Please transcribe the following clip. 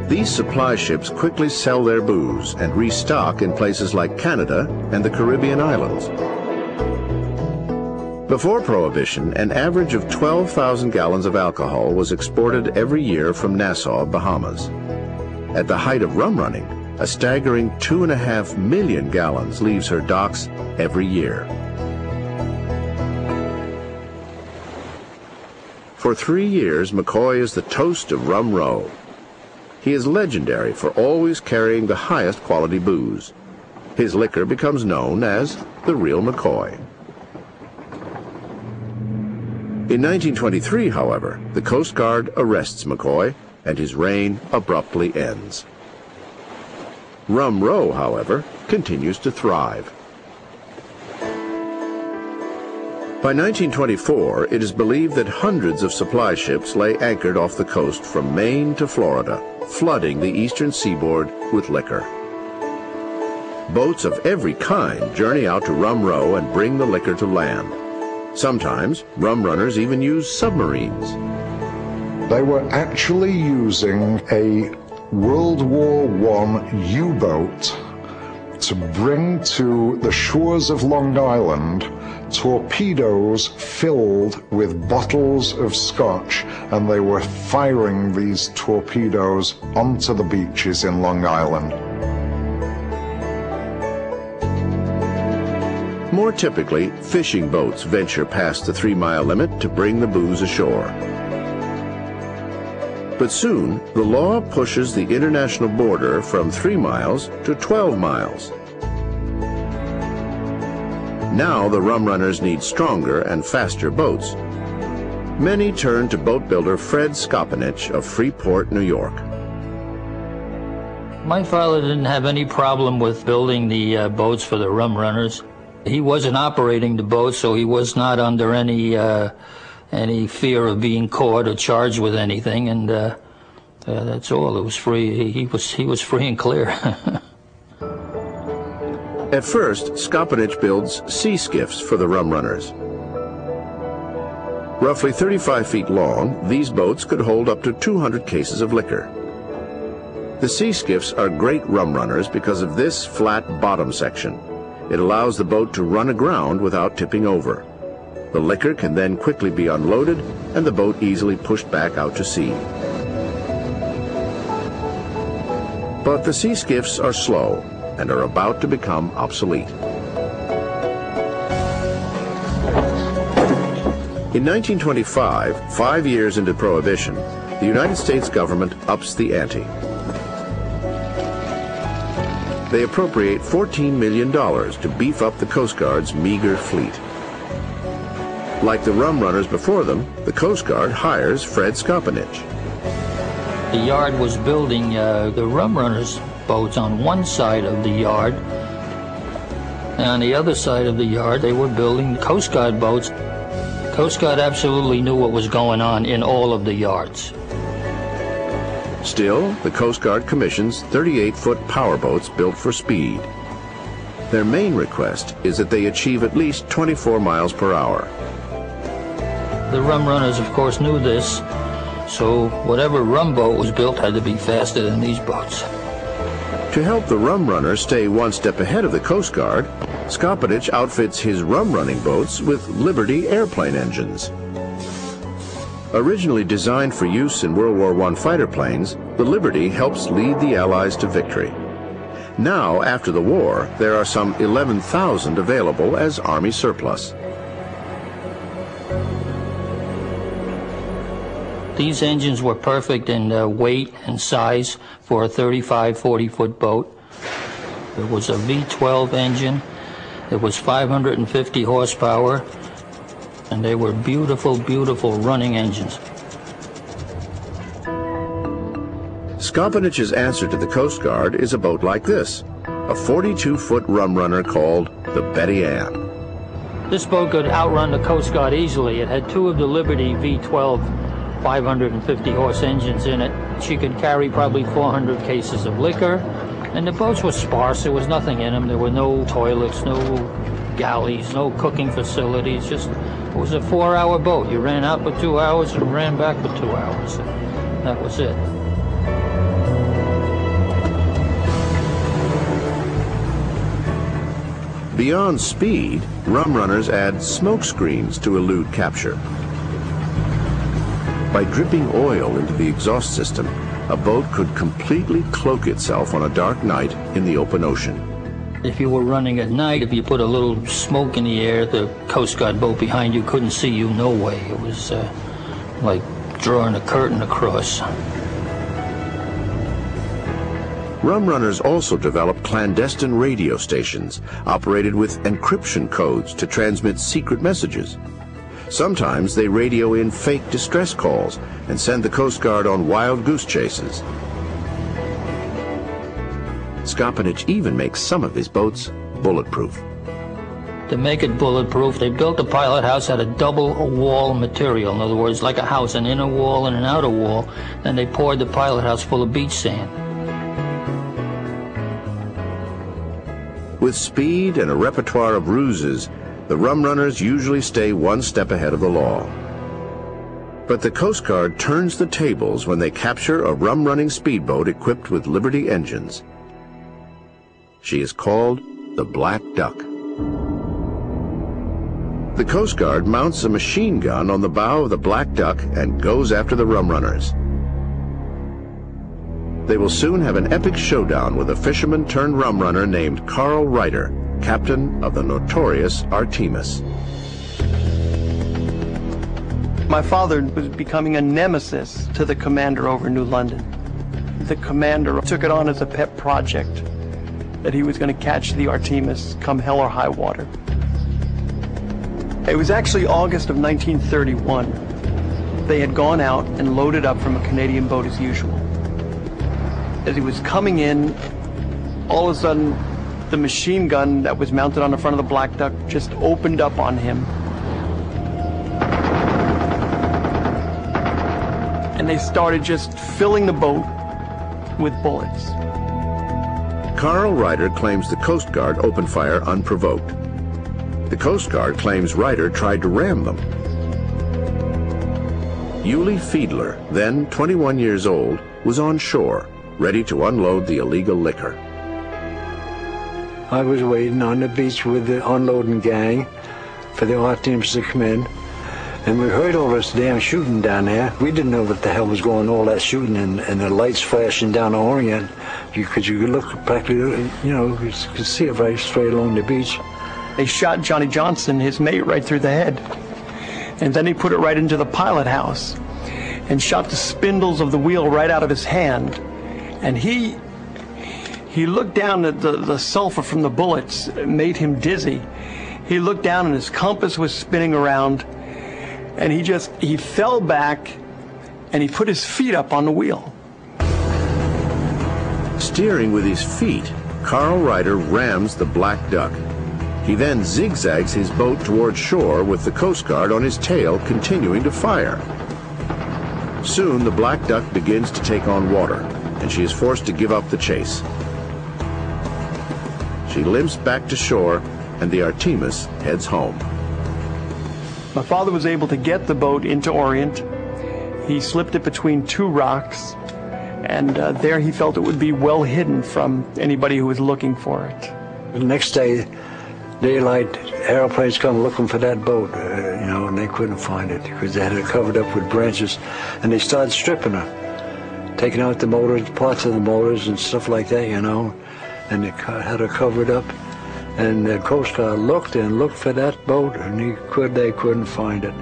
These supply ships quickly sell their booze and restock in places like Canada and the Caribbean islands. Before Prohibition, an average of 12,000 gallons of alcohol was exported every year from Nassau, Bahamas. At the height of rum running, a staggering 2.5 million gallons leaves her docks every year. For 3 years, McCoy is the toast of Rum Row. He is legendary for always carrying the highest quality booze. His liquor becomes known as the Real McCoy. In 1923, however, the Coast Guard arrests McCoy, and his reign abruptly ends. Rum Row, however, continues to thrive. By 1924, it is believed that hundreds of supply ships lay anchored off the coast from Maine to Florida, flooding the eastern seaboard with liquor. Boats of every kind journey out to Rum Row and bring the liquor to land. Sometimes, rum runners even use submarines. They were actually using a World War I U-boat to bring to the shores of Long Island torpedoes filled with bottles of scotch, and they were firing these torpedoes onto the beaches in Long Island. More typically, fishing boats venture past the 3-mile limit to bring the booze ashore. But soon, the law pushes the international border from 3 miles to 12 miles. Now the rum runners need stronger and faster boats. Many turn to boat builder Fred Skopanich of Freeport, New York. My father didn't have any problem with building the boats for the rum runners. He wasn't operating the boat, so he was not under any fear of being caught or charged with anything, and that's all. It was free. He was free and clear. At first, Skopanich builds sea skiffs for the rum runners. Roughly 35 feet long, these boats could hold up to 200 cases of liquor. The sea skiffs are great rum runners because of this flat bottom section. It allows the boat to run aground without tipping over. The liquor can then quickly be unloaded and the boat easily pushed back out to sea. But the sea skiffs are slow and are about to become obsolete. In 1925, 5 years into Prohibition, the United States government ups the ante. They appropriate $14 million to beef up the Coast Guard's meager fleet. Like the rum runners before them, the Coast Guard hires Fred Skopanich. The yard was building the rum runners' boats on one side of the yard, and on the other side of the yard they were building Coast Guard boats. Coast Guard absolutely knew what was going on in all of the yards. Still, the Coast Guard commissions 38-foot powerboats built for speed. Their main request is that they achieve at least 24 miles per hour. The rum runners, of course, knew this, so whatever rum boat was built had to be faster than these boats. To help the rum runners stay one step ahead of the Coast Guard, Skopanich outfits his rum running boats with Liberty airplane engines. Originally designed for use in World War I fighter planes, the Liberty helps lead the Allies to victory. Now, after the war, there are some 11,000 available as Army surplus. These engines were perfect in weight and size for a 35, 40-foot boat. It was a V12 engine. It was 550 horsepower. And they were beautiful, beautiful running engines. Skopanich's answer to the Coast Guard is a boat like this, a 42-foot rum runner called the Betty Ann. This boat could outrun the Coast Guard easily. It had 2 of the Liberty V12 550 horse engines in it. She could carry probably 400 cases of liquor, and the boats were sparse. There was nothing in them. There were no toilets, no galleys, no cooking facilities. Just it was a 4-hour boat. You ran out for 2 hours and ran back for 2 hours. That was it. Beyond speed, Rumrunners add smoke screens to elude capture. By dripping oil into the exhaust system, a boat could completely cloak itself on a dark night in the open ocean. If you were running at night, if you put a little smoke in the air, the Coast Guard boat behind you couldn't see you no way. It was like drawing a curtain across. Rumrunners also developed clandestine radio stations operated with encryption codes to transmit secret messages. Sometimes they radio in fake distress calls and send the Coast Guard on wild goose chases. Skopinich even makes some of his boats bulletproof. To make it bulletproof, they built the pilot house out of double wall material. In other words, like a house, an inner wall and an outer wall. Then they poured the pilot house full of beach sand. With speed and a repertoire of ruses, the Rumrunners usually stay one step ahead of the law. But the Coast Guard turns the tables when they capture a rum-running speedboat equipped with Liberty engines. She is called the Black Duck. The Coast Guard mounts a machine gun on the bow of the Black Duck and goes after the Rumrunners. They will soon have an epic showdown with a fisherman-turned-rum-runner named Carl Ryder, captain of the notorious Artemis. My father was becoming a nemesis to the commander over New London. The commander took it on as a pet project that he was going to catch the Artemis come hell or high water. It was actually August of 1931. They had gone out and loaded up from a Canadian boat as usual. As he was coming in, all of a sudden, the machine gun that was mounted on the front of the Black Duck just opened up on him. And they started just filling the boat with bullets. Carl Ryder claims the Coast Guard opened fire unprovoked. The Coast Guard claims Ryder tried to ram them. Yuli Fiedler, then 21 years old, was on shore, ready to unload the illegal liquor. I was waiting on the beach with the unloading gang for the Artemis to come in, and we heard all this damn shooting down there. We didn't know what the hell was going on, all that shooting and the lights flashing down the Orient. You could look practically, you could see it right straight along the beach. They shot Johnny Johnson, his mate, right through the head. And then he put it right into the pilot house and shot the spindles of the wheel right out of his hand. And he looked down at the sulfur from the bullets. It made him dizzy. He looked down and his compass was spinning around, and he fell back and he put his feet up on the wheel. Steering with his feet, Carl Ryder rams the Black Duck. He then zigzags his boat toward shore with the Coast Guard on his tail continuing to fire. Soon the Black Duck begins to take on water, and she is forced to give up the chase. She limps back to shore, and the Artemis heads home. My father was able to get the boat into Orient. He slipped it between two rocks, and there he felt it would be well hidden from anybody who was looking for it. The next day, daylight, airplanes come looking for that boat, and they couldn't find it because they had it covered up with branches, and they started stripping her. Taking out the motors, parts of the motors and stuff like that, and they had her covered up. And the Coast Guard looked and looked for that boat, and they couldn't find it.